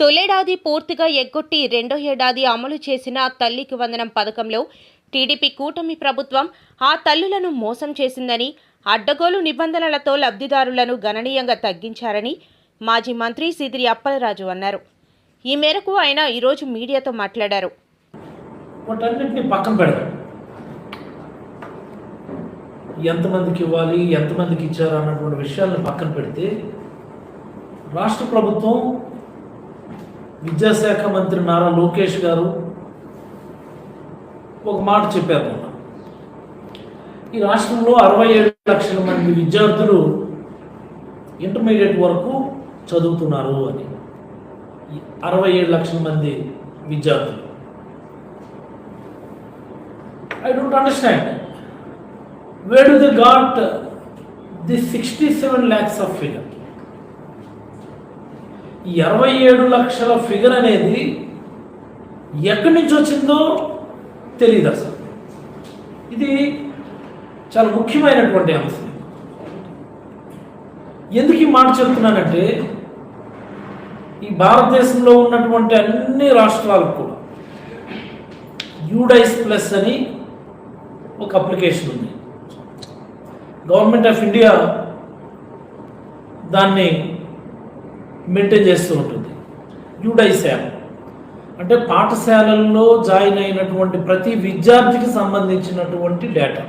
తొలేడాది పూర్తిగా ఎగ్గొట్టి రెండో ఏడాది అమలు చేసిన తల్లికి వందనం పథకంలో టీడీపీ కూటమి ప్రభుత్వం ఆ తల్లులను మోసం చేసిందని, అడ్డగోలు నిబంధనలతో లబ్ధిదారులను గణనీయంగా తగ్గించారని మాజీ మంత్రి సిదిరి అప్పలరాజు అన్నారు. ఈ మేరకు ఆయన ఈరోజు మీడియాతో మాట్లాడారు. ఎంతమందికి ఇవ్వాలి, ఎంతమందికి ఇచ్చారు అన్నటువంటి విషయాలను పక్కన పెడితే రాష్ట్ర ప్రభుత్వం విద్యాశాఖ మంత్రి నారా లోకేష్ గారు ఒక మాట చెప్పారు. ఈ రాష్ట్రంలో 67 లక్షల మంది విద్యార్థులు ఇంటర్మీడియట్ వరకు చదువుతున్నారు అని. 67 లక్షల మంది విద్యార్థులు. I don't understand. Where do they got this 67 lakhs of figure? ఈ 67 లక్షల ఫిగర్ అనేది ఎక్కడి నుంచి వచ్చిందో తెలియదు అసలు. ఇది చాలా ముఖ్యమైనటువంటి అంశం. ఎందుకు ఈ మాట చెప్తున్నానంటే, ఈ భారతదేశంలో ఉన్నటువంటి అన్ని రాష్ట్రాలకు కూడా యూడైస్ ప్లస్ అని ఒక అప్లికేషన్ ఉంది. గవర్నమెంట్ ఆఫ్ ఇండియా దాన్ని మెయింటైన్ చేస్తూ ఉంటుంది. యూడైస్ యాప్ అంటే పాఠశాలల్లో జాయిన్ అయినటువంటి ప్రతి విద్యార్థికి సంబంధించినటువంటి డేటా,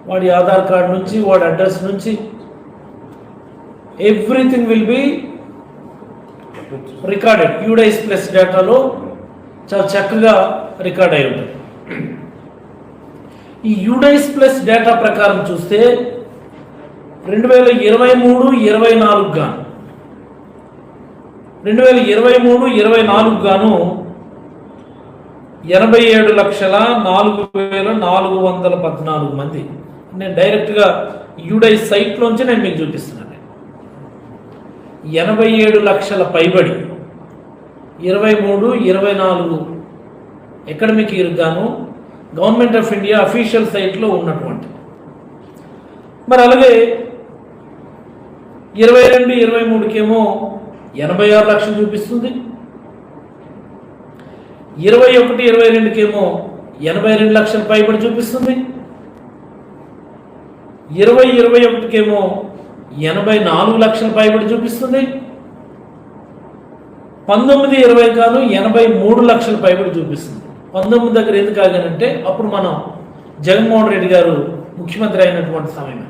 వాడి ఆధార్ కార్డు నుంచి, వాడి అడ్రస్ నుంచి everything will be recorded. UDISE plus డేటాలో చాలా చక్కగా రికార్డ్ అయి ఉంటుంది. ఈ యూడైస్ ప్లస్ డేటా ప్రకారం చూస్తే 2023-24 గాను 2023-24 గాను 87,04,414 మంది. నేను డైరెక్ట్గా యూడైస్ సైట్లోంచి నేను మీకు చూపిస్తున్నాను. 87 లక్షల పైబడి 23-24 అకాడమిక్ ఇయర్ గాను గవర్నమెంట్ ఆఫ్ ఇండియా అఫీషియల్ సైట్లో ఉన్నటువంటి. మరి అలాగే 22-23కేమో 86 లక్షలు చూపిస్తుంది. 21-22కేమో 82 లక్షల పైబడి చూపిస్తుంది. 20-21కేమో 84 లక్షల పైబడి చూపిస్తుంది. 19-20 కాను 83 లక్షల పైబడి చూపిస్తుంది. 19 దగ్గర ఎందుకు ఆగానంటే, అప్పుడు మనం జగన్మోహన్ రెడ్డి గారు ముఖ్యమంత్రి అయినటువంటి సమయం.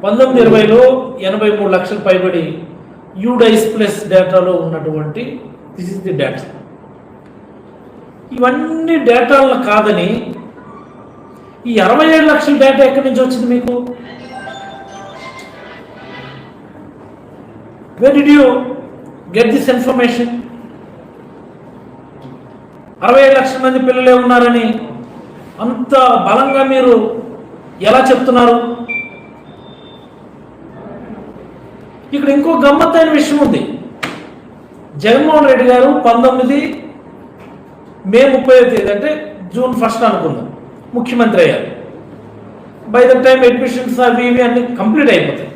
19-20లో 83 లక్షల పైబడి యూడైస్ ప్లస్ డేటాలో ఉన్నటువంటి దిస్ ఇస్ ది డేటా. ఇవన్నీ డేటాలను కాదని ఈ 67 లక్షల డేటా ఎక్కడి నుంచి వచ్చింది మీకు? Where did you get this information? 67 లక్షల మంది పిల్లలే ఉన్నారని అంత బలంగా మీరు ఎలా చెప్తున్నారు? ఇక్కడ ఇంకో గమ్మత్తైన విషయం ఉంది. జగన్మోహన్ రెడ్డి గారు 19 మే 30వ తేదీ అంటే జూన్ 1 అనుకుందాం ముఖ్యమంత్రి అయ్యారు. బై ద టైం అడ్మిషన్స్ అవి ఇవి అన్ని కంప్లీట్ అయిపోతాయి.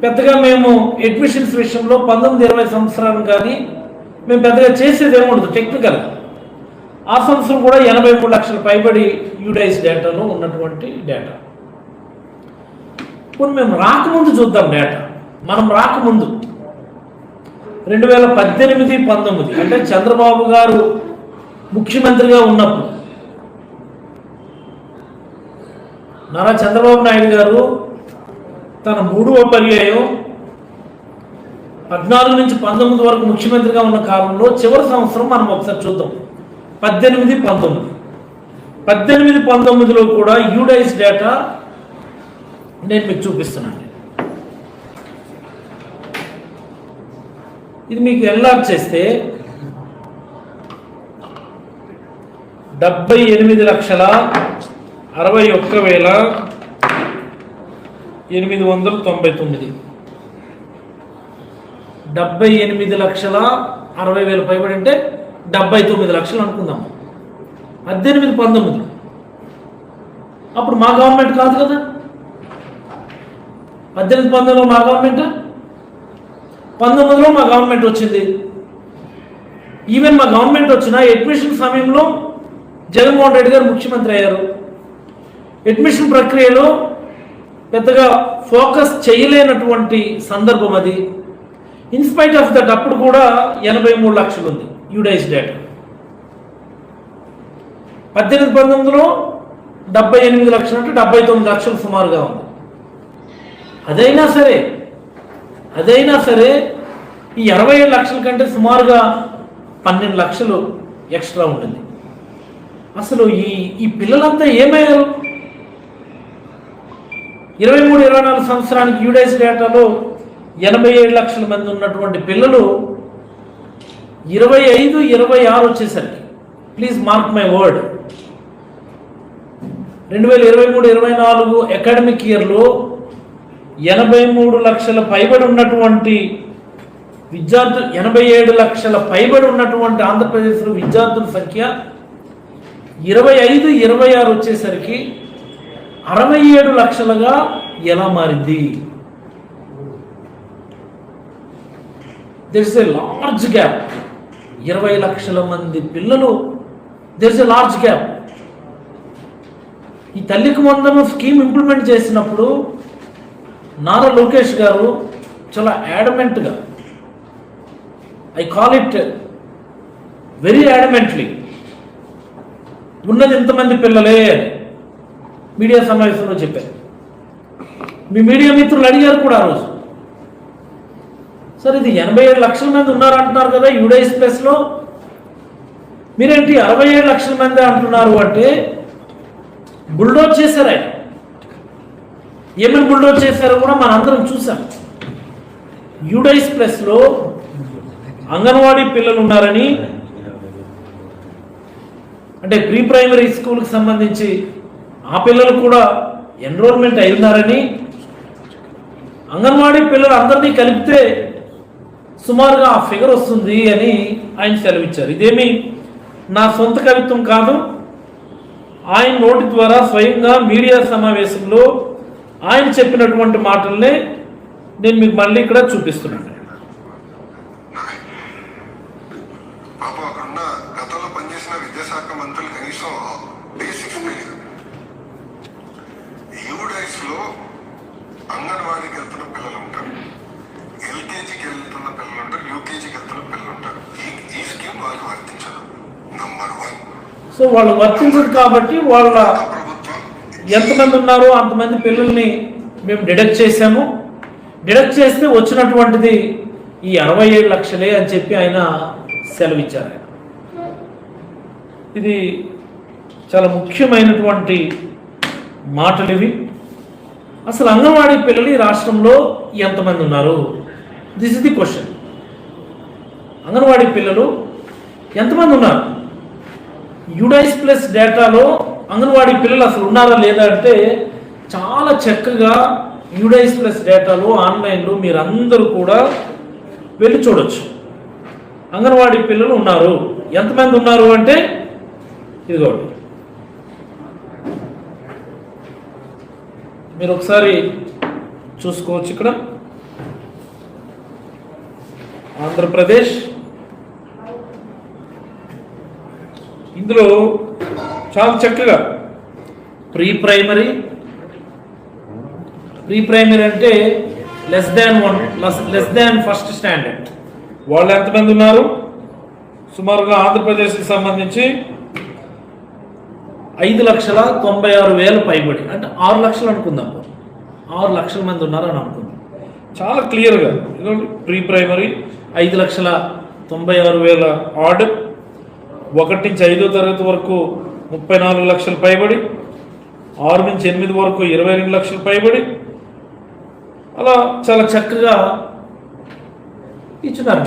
పెద్దగా మేము అడ్మిషన్స్ విషయంలో 19-20 సంవత్సరాలు కానీ మేము పెద్దగా చేసేది ఏముండదు టెక్నికల్గా. ఆ సంవత్సరం కూడా 83 లక్షల పైబడి యూడైస్ డేటాలో ఉన్నటువంటి డేటా. ఇప్పుడు మేము రాకముందు చూద్దాం డేటా. మనం రాకముందు 2018-19 అంటే చంద్రబాబు గారు ముఖ్యమంత్రిగా ఉన్నప్పుడు నారా చంద్రబాబు నాయుడు గారు తన 3వ పర్యాయం 14-19 వరకు ముఖ్యమంత్రిగా ఉన్న కాలంలో చివరి సంవత్సరం మనం ఒకసారి చూద్దాం. 18-19లో కూడా యూడైస్ డేటా నేను మీకు చూపిస్తున్నాను. ఇది మీకు ఎన్లార్జ్ చేస్తే 78,61,899 78,60,000 పైబడి అంటే 79 లక్షలు అనుకుందాం. 18-19 అప్పుడు మా గవర్నమెంట్ కాదు కదా. 18-19లో మా గవర్నమెంట్ 19లో మా గవర్నమెంట్ వచ్చింది. ఈవెన్ మా గవర్నమెంట్ వచ్చిన అడ్మిషన్ సమయంలో జగన్మోహన్ రెడ్డి గారు ముఖ్యమంత్రి అయ్యారు. అడ్మిషన్ ప్రక్రియలో పెద్దగా ఫోకస్ చేయలేనటువంటి సందర్భం అది. ఇన్స్పైట్ ఆఫ్ దట్ అప్పుడు కూడా 83 లక్షలు ఉంది యూడైస్ డేటా. 18-19లో 78 లక్షలు అంటే 79 లక్షలు సుమారుగా ఉంది. అదైనా సరే ఈ 27 లక్షల కంటే సుమారుగా 12 లక్షలు ఎక్స్ట్రా ఉంటుంది. అసలు ఈ పిల్లలంతా ఏమయ్యారు? 23-24 సంవత్సరానికి యూడైస్ డేటాలో 87 లక్షల మంది ఉన్నటువంటి పిల్లలు 25-26 వచ్చేసరికి, please mark my word, 2023-24 academic ఇయర్లో 83 లక్షల పైబడి ఉన్నటువంటి విద్యార్థులు, 87 లక్షల పైబడి ఉన్నటువంటి ఆంధ్రప్రదేశ్లో విద్యార్థుల సంఖ్య 25-26 వచ్చేసరికి 67 లక్షలుగా ఎలా మారింది? There is a large gap. 20 లక్షల మంది పిల్లలు, there is a large gap. ఈ తల్లికి వందనం స్కీమ్ ఇంప్లిమెంట్ చేసినప్పుడు నారా లోకేష్ గారు చాలా యాడమెంట్గా, ఐ కాల్ ఇట్ వెరీ యాడమెంట్లీ, ఉన్నది ఇంతమంది పిల్లలే అని మీడియా సమావేశంలో చెప్పారు. మీ మీడియా మిత్రులు అడిగారు కూడా ఆ రోజు, సార్ ఇది 87 లక్షల మంది ఉన్నారంటున్నారు కదా యూడైస్ ప్లస్లో, మీరేంటి 67 లక్షల మంది అంటున్నారు అంటే బుల్డోజ్ చేశారు. ఆయన ఏమని బుల్డోజ్ చేశారో కూడా మనందరం చూసాం. యూడైస్ ప్లస్లో అంగన్వాడీ పిల్లలు ఉన్నారని, అంటే ప్రీ ప్రైమరీ స్కూల్కి సంబంధించి ఆ పిల్లలు కూడా ఎన్రోల్మెంట్ అయి ఉన్నారని, అంగన్వాడీ పిల్లలు అందరినీ కలిపితే సుమారుగా ఆ ఫిగర్ వస్తుంది అని ఆయన సెలవిచ్చారు. ఇదేమి నా సొంత కవిత్వం కాదు, ఆయన నోటి ద్వారా స్వయంగా మీడియా సమావేశంలో ఆయన చెప్పినటువంటి మాటల్నే నేను మీకు మళ్ళీ ఇక్కడ చూపిస్తున్నాను. గతంలో పనిచేసిన విద్యాశాఖ మంత్రులు కనీసం బేసిక్స్ యూడైస్ లో అంగన్వాడీకి వెళ్తున్న పిల్లలు ఉంటారు, ఎల్కేజీకి వెళ్తున్న పిల్లలు ఉంటారు, యూకేజీకి వెళ్తున్న పిల్లలు ఉంటారు. ఈ స్కీమ్ వాళ్ళకి వర్తించదు. నంబర్ 1. సో వాళ్ళు వర్తించదు కాబట్టి వాళ్ళ ఎంతమంది ఉన్నారో అంతమంది పిల్లల్ని మేము డిడక్ట్ చేశాము. డిడక్ట్ చేస్తే వచ్చినటువంటిది ఈ 67 లక్షలే అని చెప్పి ఆయన సెలవిచ్చారు. ఇది చాలా ముఖ్యమైనటువంటి మాటలు ఇవి. అసలు అంగన్వాడీ పిల్లలు ఈ రాష్ట్రంలో ఎంతమంది ఉన్నారు? This is the question. Anganwadi పిల్లలు ఎంతమంది ఉన్నారు? యూడైస్ ప్లస్ డేటాలో అంగన్వాడీ పిల్లలు అసలు ఉన్నారా లేదా అంటే చాలా చక్కగా యూడైస్ ప్లస్ డేటాలో ఆన్లైన్లో మీరందరూ కూడా వెళ్ళి చూడొచ్చు. అంగన్వాడీ పిల్లలు ఉన్నారు. ఎంతమంది ఉన్నారు అంటే ఇదిగోండి, మీరు ఒకసారి చూసుకోవచ్చు. ఇక్కడ ఆంధ్రప్రదేశ్, ఇందులో చాలా చక్కగా ప్రీ ప్రైమరీ అంటే లెస్ దాన్ ఫస్ట్ స్టాండర్డ్ వాళ్ళు ఎంతమంది ఉన్నారు? సుమారుగా ఆంధ్రప్రదేశ్కి సంబంధించి 5,96,000 పైబడి, అంటే 6 లక్షలు అనుకుందాం, 6 లక్షల మంది ఉన్నారు అని అనుకుందాం. చాలా క్లియర్గా ప్రీ ప్రైమరీ 5,96,000 ఆర్డ్, 1 నుంచి 5వ తరగతి వరకు 34 లక్షలు పైబడి, 6 నుంచి 8 వరకు 22 లక్షలు పైబడి, అలా చాలా చక్కగా ఇచ్చినారు.